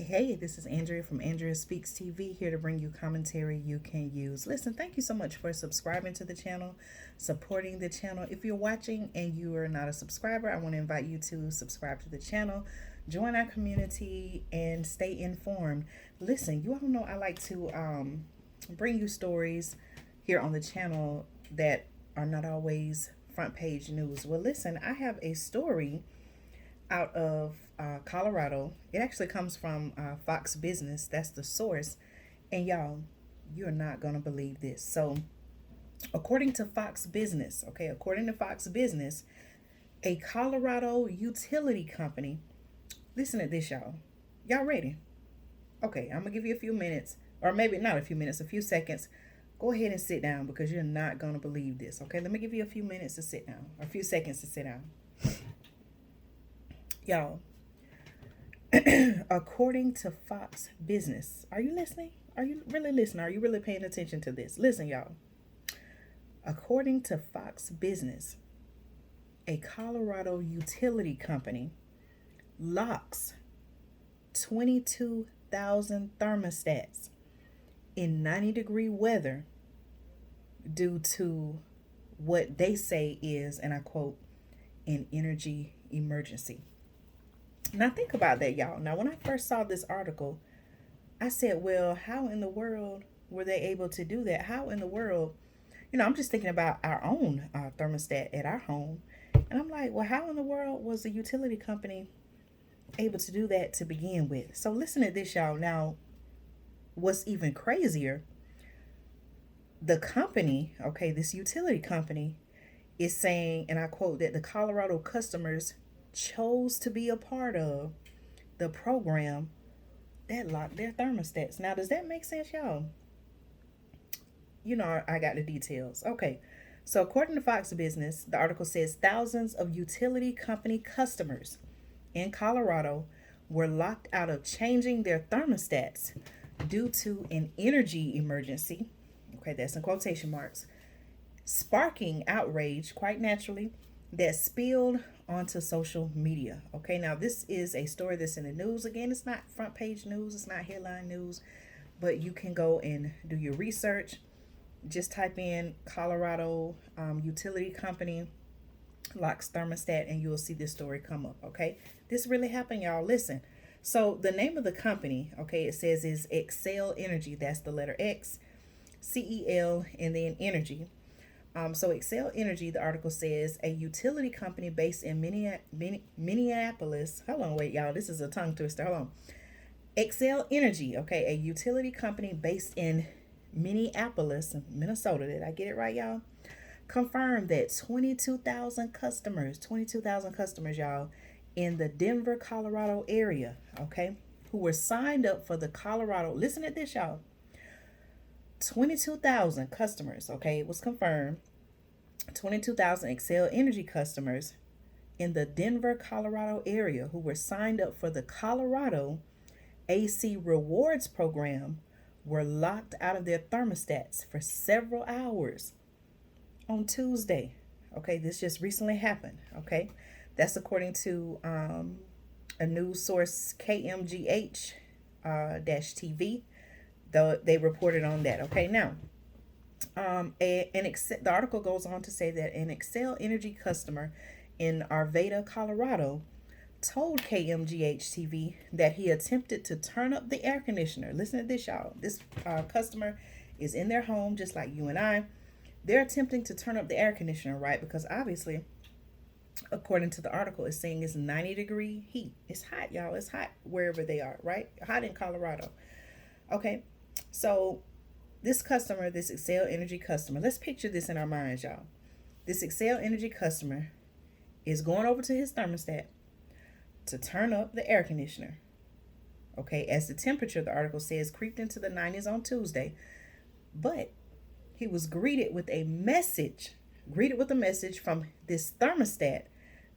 Hey, this is Andrea from Andrea Speaks TV, here to bring you commentary you can use. Listen, thank you so much for subscribing to the channel, supporting the channel. If you're watching and you are not a subscriber, I want to invite you to subscribe to the channel, join our community, and stay informed. Listen, you all know I like to bring you stories here on the channel that are not always front page news. Well, listen, I have a story out of Colorado. It actually comes from Fox Business. That's the source. And y'all, you're not going to believe this. So, according to Fox Business, according to Fox Business, a Colorado utility company, listen to this, y'all. Y'all ready? Okay, I'm going to give you a few minutes, or maybe not a few minutes, a few seconds. Go ahead and sit down because you're not going to believe this. Okay, let me give you a few minutes to sit down, or a few seconds to sit down. Y'all, according to Fox Business, are you listening? Are you really listening? Are you really paying attention to this? Listen, y'all. According to Fox Business, a Colorado utility company locks 22,000 thermostats in 90-degree weather due to what they say is, and I quote, an energy emergency. Now think about that, y'all. Now, when I first saw this article, I said, well, how in the world were they able to do that? How in the world, I'm just thinking about our own thermostat at our home. And I'm like, well, how in the world was the utility company able to do that to begin with? So listen to this, y'all. Now, what's even crazier, the company, this utility company is saying, and I quote, that the Colorado customers chose to be a part of the program that locked their thermostats. Now, does that make sense, y'all? I got the details. Okay. So according to Fox Business, the article says thousands of utility company customers in Colorado were locked out of changing their thermostats due to an energy emergency. Okay, that's in quotation marks, sparking outrage, quite naturally, that spilled onto social media. Okay, now this is a story that's in the news. Again, it's not front page news, it's not headline news, but you can go and do your research. Just type in Colorado utility company locks thermostat and you'll see this story come up. Okay, this really happened, y'all. Listen. So the name of the company, it says is Xcel Energy. That's the letter X, CEL, and then Energy. So Xcel Energy, the article says, a utility company based in Minneapolis. Hold on, wait, y'all. This is a tongue twister. Hold on. Xcel Energy, a utility company based in Minneapolis, Minnesota. Did I get it right, y'all? Confirmed that 22,000 customers, y'all, in the Denver, Colorado area, who were signed up for the Colorado. Listen to this, y'all. 22,000 customers, it was confirmed. 22,000 Xcel Energy customers in the Denver, Colorado area who were signed up for the Colorado AC Rewards program were locked out of their thermostats for several hours on Tuesday. This just recently happened. That's according to a news source, KMGH TV. Though they reported on that. Now, the article goes on to say that an Xcel Energy customer in Arvada, Colorado, told KMGH TV that he attempted to turn up the air conditioner. Listen to this, y'all. This customer is in their home, just like you and I. They're attempting to turn up the air conditioner, right? Because obviously, according to the article, it's saying it's 90-degree heat. It's hot, y'all. It's hot wherever they are, right? Hot in Colorado. So this customer, this Xcel Energy customer, let's picture this in our minds, y'all. This Xcel Energy customer is going over to his thermostat to turn up the air conditioner. As the temperature, the article says, creeped into the 90s on Tuesday. But he was greeted with a message from this thermostat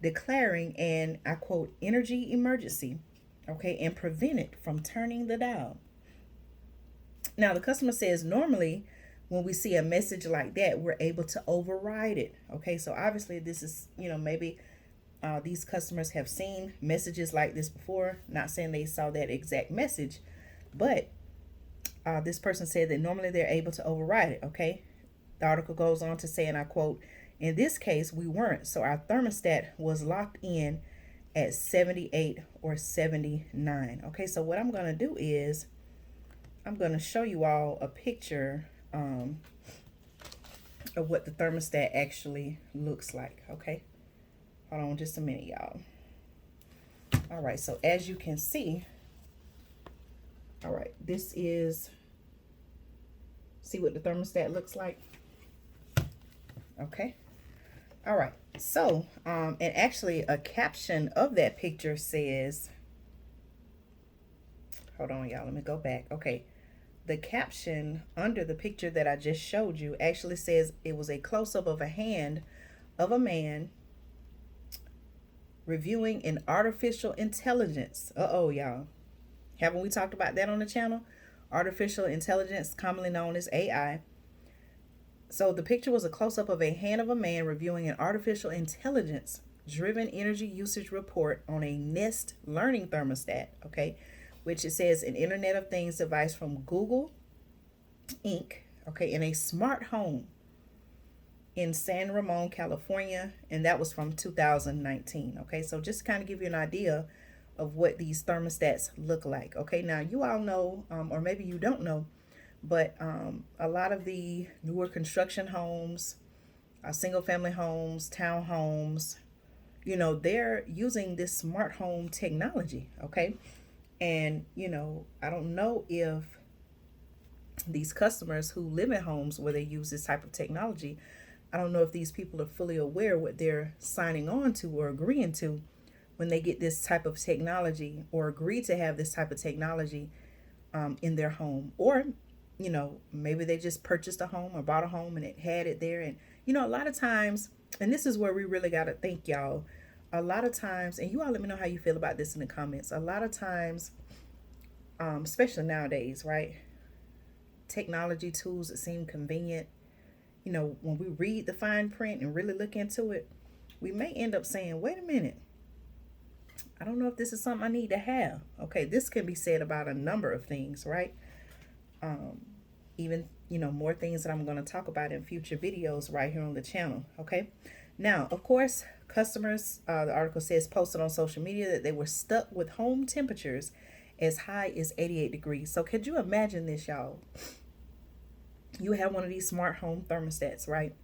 declaring an, I quote, energy emergency, and prevented from turning the dial. Now, the customer says normally when we see a message like that, we're able to override it. So obviously this is, maybe These customers have seen messages like this before. Not saying they saw that exact message, but this person said that normally they're able to override it. Okay. The article goes on to say, and I quote, in this case, we weren't. So our thermostat was locked in at 78 or 79. Okay. So what I'm going to do is I'm going to show you all a picture of what the thermostat actually looks like. Okay. Hold on just a minute, y'all. All right. So as you can see, all right, this is, see what the thermostat looks like. Okay. All right. So, and actually a caption of that picture says, hold on, y'all, let me go back. Okay. The caption under the picture that I just showed you actually says it was a close-up of a hand of a man reviewing an artificial intelligence. Uh-oh, y'all. Haven't we talked about that on the channel? Artificial intelligence, commonly known as AI. So the picture was a close-up of a hand of a man reviewing an artificial intelligence driven energy usage report on a Nest learning thermostat, okay, which it says an Internet of Things device from Google Inc., okay, in a smart home in San Ramon, California, and that was from 2019, okay. So just kind of give you an idea of what these thermostats look like. Okay, now you all know, or maybe you don't know, but a lot of the newer construction homes, single family homes, townhomes, you know, they're using this smart home technology. Okay, and you know, I don't know if these customers who live in homes where they use this type of technology, I don't know if these people are fully aware what they're signing on to or agreeing to when they get this type of technology or agree to have this type of technology in their home. Or, you know, maybe they just purchased a home or bought a home and it had it there. And, you know, a lot of times, and this is where we really got to think, y'all, a lot of times, and you all let me know how you feel about this in the comments. A lot of times, especially nowadays, right? Technology tools that seem convenient, you know, when we read the fine print and really look into it, we may end up saying, wait a minute, I don't know if this is something I need to have. Okay, this can be said about a number of things, right? Even, you know, more things that I'm going to talk about in future videos right here on the channel. Okay, now, of course, customers, the article says, posted on social media that they were stuck with home temperatures as high as 88 degrees. So could you imagine this, y'all? You have one of these smart home thermostats, right?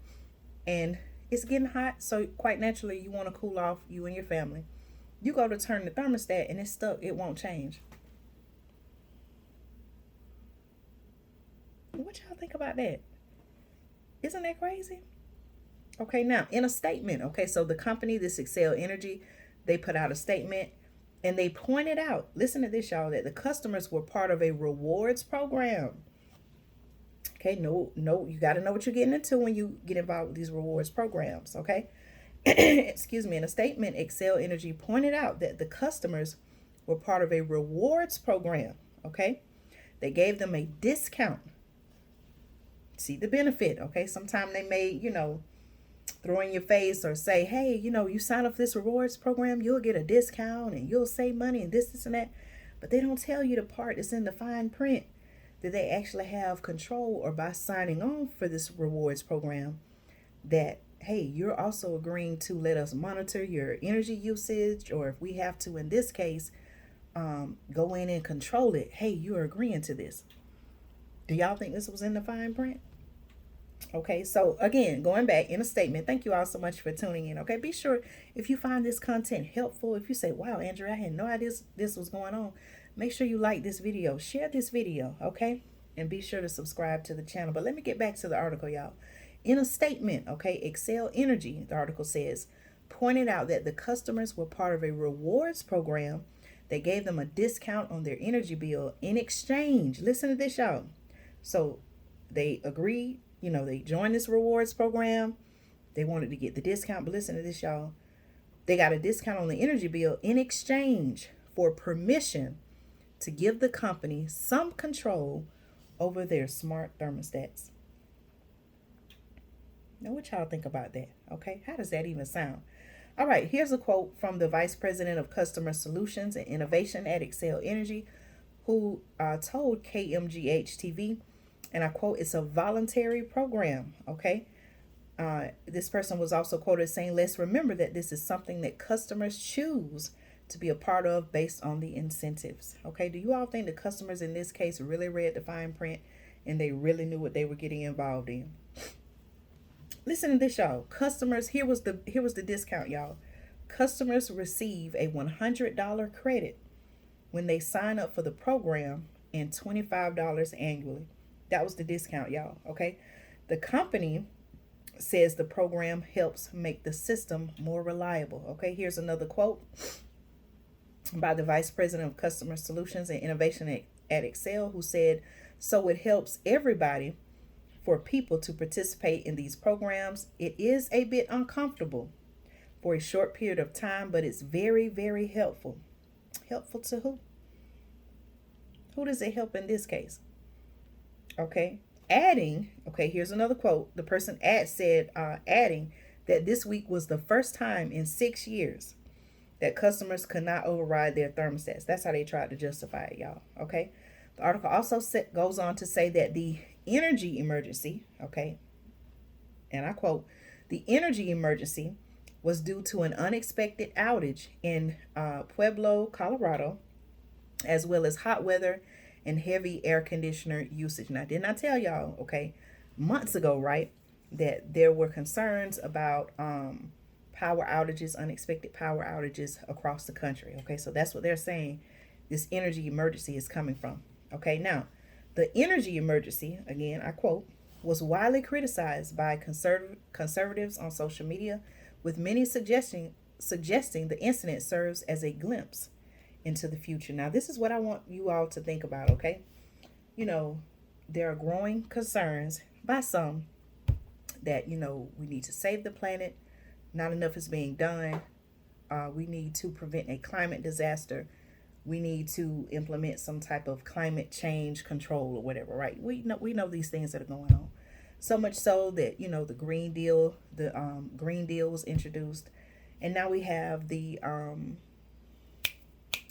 And it's getting hot, so quite naturally you want to cool off, you and your family. You go to turn the thermostat and it's stuck. It won't change. What y'all think about that? Isn't that crazy? Okay, now in a statement, okay, so the company, this Excel Energy, they put out a statement and they pointed out, listen to this, y'all, that the customers were part of a rewards program. Okay, no, you got to know what you're getting into when you get involved with these rewards programs, okay? Excuse me. In a statement, Excel Energy pointed out that the customers were part of a rewards program. Okay, they gave them a discount. See the benefit. Okay, sometimes they may, you know, throw in your face or say, hey, you know, you sign up for this rewards program, you'll get a discount and you'll save money and this and that. But they don't tell you the part that's in the fine print that they actually have control, or by signing on for this rewards program, that hey, you're also agreeing to let us monitor your energy usage, or if we have to, in this case, go in and control it. Hey, you're agreeing to this. Do y'all think this was in the fine print? Okay, so again, going back in a statement, thank you all so much for tuning in. Okay, be sure if you find this content helpful, if you say, wow, Andrew, I had no idea this was going on, make sure you like this video, share this video, okay? And be sure to subscribe to the channel. But let me get back to the article, y'all. In a statement, okay, Excel Energy, the article says, pointed out that the customers were part of a rewards program that gave them a discount on their energy bill in exchange. Listen to this, y'all. So they agreed, you know, they joined this rewards program. They wanted to get the discount, but listen to this, y'all. They got a discount on the energy bill in exchange for permission to give the company some control over their smart thermostats. Now, what y'all think about that? Okay, how does that even sound? All right, here's a quote from the Vice President of Customer Solutions and Innovation at Excel Energy, who told KMGH TV, and I quote, "It's a voluntary program." Okay. This person was also quoted saying, "Let's remember that this is something that customers choose to be a part of based on the incentives." Okay. Do you all think the customers in this case really read the fine print and they really knew what they were getting involved in? Listen to this, y'all. Customers, here was the discount, y'all. Customers receive a $100 credit when they sign up for the program and $25 annually. That was the discount, y'all. Okay. The company says the program helps make the system more reliable. Okay, here's another quote by the Vice President of Customer Solutions and Innovation at Excel, who said, "So it helps everybody for people to participate in these programs. It is a bit uncomfortable for a short period of time, but it's very, very helpful." Helpful to who? Who does it help in this case? Okay. Adding, okay, here's another quote. The person said, adding that this week was the first time in 6 years that customers could not override their thermostats. That's how they tried to justify it, y'all. Okay. The article also goes on to say that the energy emergency, okay, and I quote, "The energy emergency was due to an unexpected outage in Pueblo, Colorado, as well as hot weather and heavy air conditioner usage." Now, didn't I tell y'all, okay, months ago, right, that there were concerns about power outages, unexpected power outages across the country? Okay, so that's what they're saying this energy emergency is coming from. Okay, now, the energy emergency, again, I quote, "was widely criticized by conservatives on social media, with many suggesting the incident serves as a glimpse into the future." Now, this is what I want you all to think about, okay? You know, there are growing concerns by some that, we need to save the planet. Not enough is being done. We need to prevent a climate disaster. We need to implement some type of climate change control or whatever, right? We know these things that are going on. So much so that, the Green Deal was introduced. And now we have the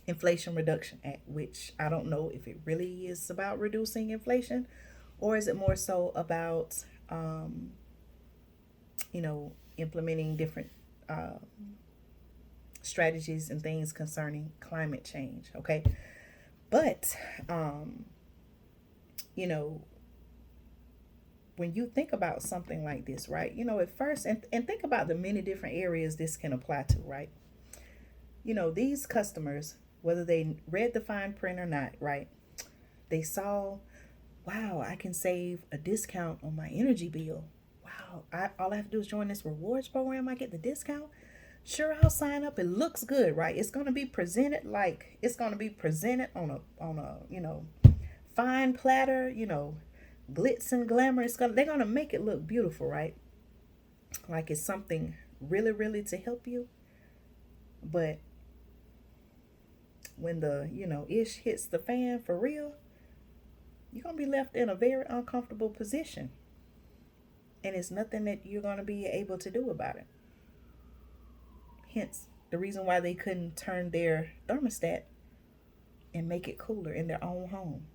Inflation Reduction Act, which I don't know if it really is about reducing inflation, or is it more so about, implementing different strategies and things concerning climate change. Okay, but you know, when you think about something like this, right? At first, and think about the many different areas this can apply to, right? These customers, whether they read the fine print or not, right? They saw, wow, I can save a discount on my energy bill. Wow, all I have to do is join this rewards program. I get the discount. Sure, I'll sign up. It looks good, right? It's gonna be presented on a fine platter. Glitz and glamour. They're gonna make it look beautiful, right? Like it's something really, really to help you. But when the ish hits the fan for real, you're gonna be left in a very uncomfortable position, and it's nothing that you're gonna be able to do about it. Hence the reason why they couldn't turn their thermostat and make it cooler in their own home.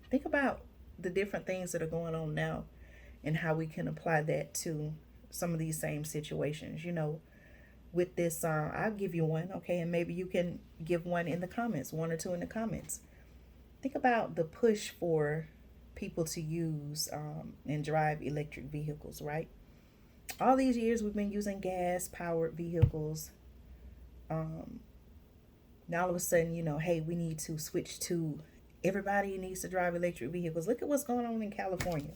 Think about the different things that are going on now and how we can apply that to some of these same situations. With this, I'll give you one, okay, and maybe you can give one in the comments, one or two in the comments. Think about the push for people to use and drive electric vehicles, right? All these years we've been using gas powered vehicles. Now all of a sudden, hey, we need to switch to everybody needs to drive electric vehicles. Look at what's going on in California.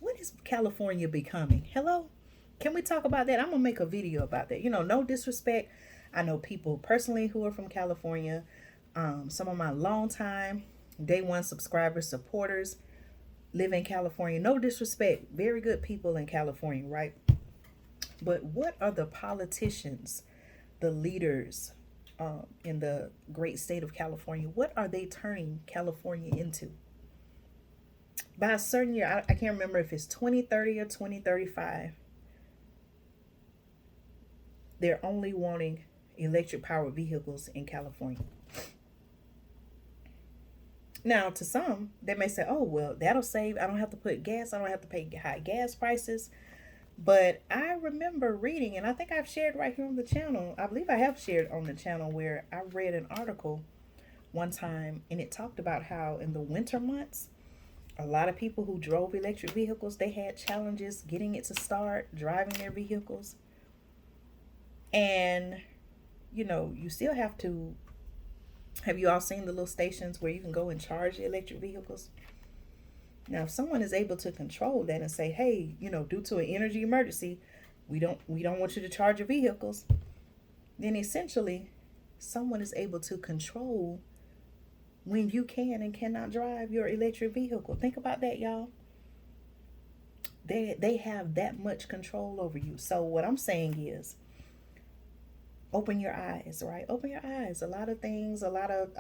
What is California becoming? Hello? Can we talk about that? I'm going to make a video about that. No disrespect. I know people personally who are from California. Some of my longtime day one subscribers, supporters live in California. No disrespect. Very good people in California, right? But what are the politicians, the leaders in the great state of California, what are they turning California into? By a certain year, I can't remember if it's 2030 or 2035, they're only wanting electric powered vehicles in California. Now, to some, they may say, oh, well, that'll save. I don't have to put gas. I don't have to pay high gas prices. But I remember reading, and I think I've shared right here on the channel. I believe I have shared on the channel where I read an article one time, and it talked about how in the winter months, a lot of people who drove electric vehicles, they had challenges getting it to start, driving their vehicles. And, you still have you all seen the little stations where you can go and charge the electric vehicles? Now, if someone is able to control that and say, hey, due to an energy emergency, we don't want you to charge your vehicles, then essentially someone is able to control when you can and cannot drive your electric vehicle. Think about that, y'all. They have that much control over you. So what I'm saying is, open your eyes, right? Open your eyes. A lot of things, a lot of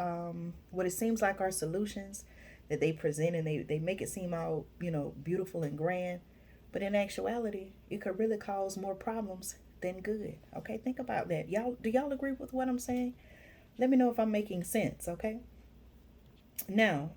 what it seems like are solutions that they present, and they make it seem all, beautiful and grand. But in actuality, it could really cause more problems than good. Okay, think about that. Do y'all agree with what I'm saying? Let me know if I'm making sense, okay? Now,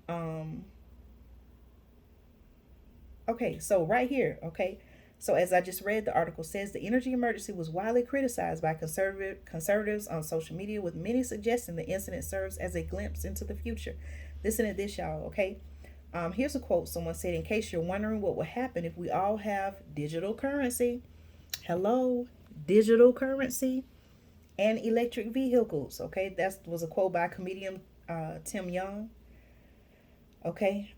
okay, so right here, okay. So as I just read, the article says the energy emergency was widely criticized by conservatives on social media, with many suggesting the incident serves as a glimpse into the future. Listen to this, y'all, okay? Here's a quote. Someone said, in case you're wondering what would happen if we all have digital currency. Hello, digital currency and electric vehicles, okay? That was a quote by comedian Tim Young. Okay.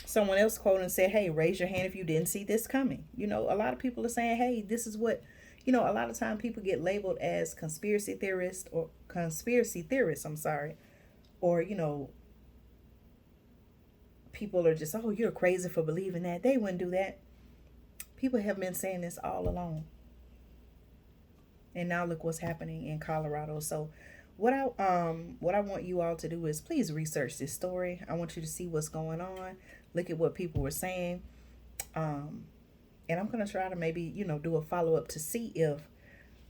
Someone else quoted and said, hey, raise your hand if you didn't see this coming. A lot of people are saying, hey, this is what, a lot of time people get labeled as conspiracy theorists, I'm sorry. Or, people are just, oh, you're crazy for believing that. They wouldn't do that. People have been saying this all along. And now look what's happening in Colorado. So what I want you all to do is please research this story. I want you to see what's going on. Look at what people were saying. And I'm going to try to maybe, do a follow-up to see if,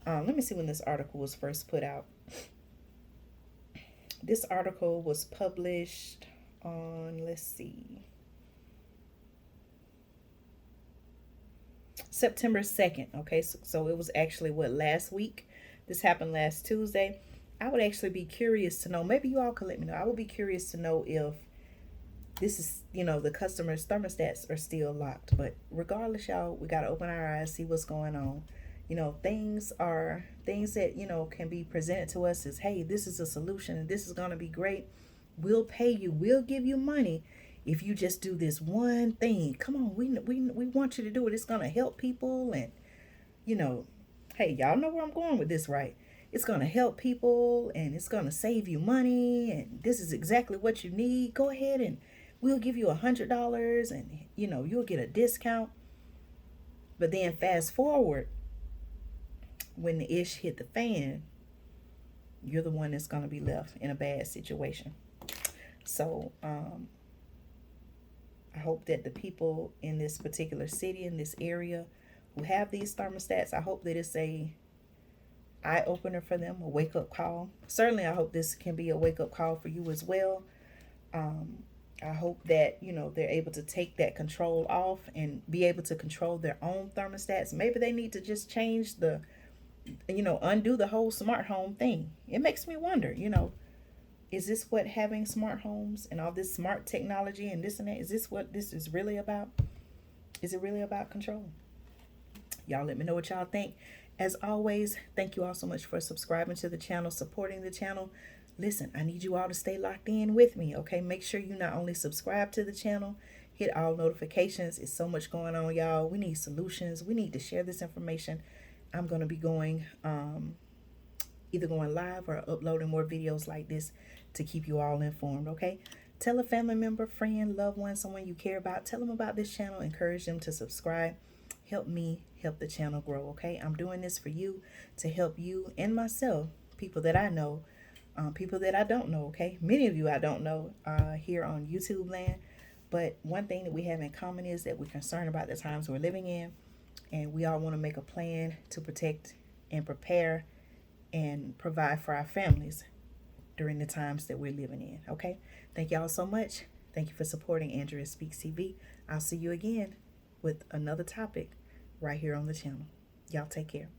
let me see when this article was first put out. This article was published on, let's see, September 2nd. Okay, so it was actually last week. This happened last Tuesday. I would actually be curious to know, maybe you all can let me know. I would be curious to know if this is, the customers' thermostats are still locked. But regardless, y'all, we got to open our eyes, see what's going on. Things that, can be presented to us as, hey, this is a solution and this is going to be great. We'll pay you. We'll give you money if you just do this one thing. Come on, we want you to do it. It's going to help people. And, hey, y'all know where I'm going with this, right? It's going to help people and it's going to save you money. And this is exactly what you need. Go ahead and we'll give you $100 and, you'll get a discount. But then fast forward, when the ish hit the fan, you're the one that's going to be left in a bad situation. So, I hope that the people in this particular city, in this area, who have these thermostats, I hope that it's a eye opener for them, a wake up call. Certainly, I hope this can be a wake up call for you as well. I hope that, they're able to take that control off and be able to control their own thermostats. Maybe they need to just change undo the whole smart home thing. It makes me wonder, is this what having smart homes and all this smart technology and this and that, is this what this is really about? Is it really about control? Y'all let me know what y'all think. As always, thank you all so much for subscribing to the channel, supporting the channel. Listen, I need you all to stay locked in with me, okay? Make sure you not only subscribe to the channel, hit all notifications. It's so much going on, y'all. We need solutions. We need to share this information. I'm going to be going, either going live or uploading more videos like this to keep you all informed, okay? Tell a family member, friend, loved one, someone you care about. Tell them about this channel. Encourage them to subscribe. Help me help the channel grow, okay? I'm doing this for you, to help you and myself, people that I know, people that I don't know, okay? Many of you I don't know here on YouTube land. But one thing that we have in common is that we're concerned about the times we're living in, and we all want to make a plan to protect and prepare and provide for our families during the times that we're living in. Okay? Thank y'all so much. Thank you for supporting Andrea Speaks TV. I'll see you again with another topic right here on the channel. Y'all take care.